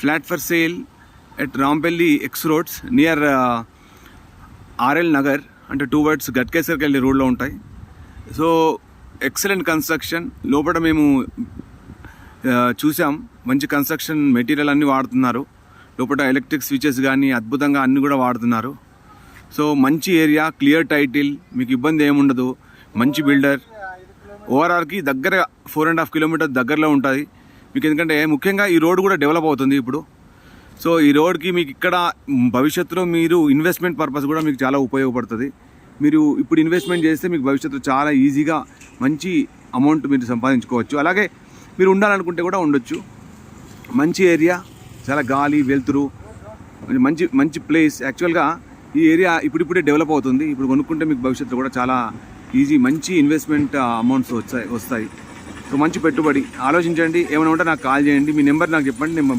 Flat for sale at Rampalli X roads near RL Nagar, అంటే towards గట్కేసర్కి వెళ్ళే రోడ్లో ఉంటాయి. So excellent construction. లోపల మేము చూసాం, మంచి కన్స్ట్రక్షన్ మెటీరియల్ అన్నీ వాడుతున్నారు. లోపల ఎలక్ట్రిక్ స్విచెస్ కానీ అద్భుతంగా అన్నీ కూడా వాడుతున్నారు. సో మంచి ఏరియా, క్లియర్ టైటిల్, మీకు ఇబ్బంది ఏముండదు. మంచి బిల్డర్, ఓఆర్ఆర్కి దగ్గర 4.5 కిలోమీటర్స్ దగ్గరలో ఉంటుంది మీకు. ఎందుకంటే ముఖ్యంగా ఈ రోడ్ కూడా డెవలప్ అవుతుంది ఇప్పుడు. సో ఈ రోడ్కి మీకు ఇక్కడ భవిష్యత్తులో మీరు ఇన్వెస్ట్మెంట్ పర్పస్ కూడా మీకు చాలా ఉపయోగపడుతుంది. మీరు ఇప్పుడు ఇన్వెస్ట్మెంట్ చేస్తే మీకు భవిష్యత్తులో చాలా ఈజీగా మంచి అమౌంట్ మీరు సంపాదించుకోవచ్చు. అలాగే మీరు ఉండాలనుకుంటే కూడా ఉండొచ్చు. మంచి ఏరియా, చాలా గాలి వెలుతురు, మంచి మంచి ప్లేస్. యాక్చువల్గా ఈ ఏరియా ఇప్పుడిప్పుడే డెవలప్ అవుతుంది. ఇప్పుడు కొనుక్కుంటే మీకు భవిష్యత్తులో కూడా చాలా ఈజీ, మంచి ఇన్వెస్ట్మెంట్ అమౌంట్స్ వస్తాయి. సో మంచి పెట్టుబడి. ఆలోచించండి. ఏమైనా ఉంటే నాకు కాల్ చేయండి. మీ నెంబర్ నాకు చెప్పండి, నేను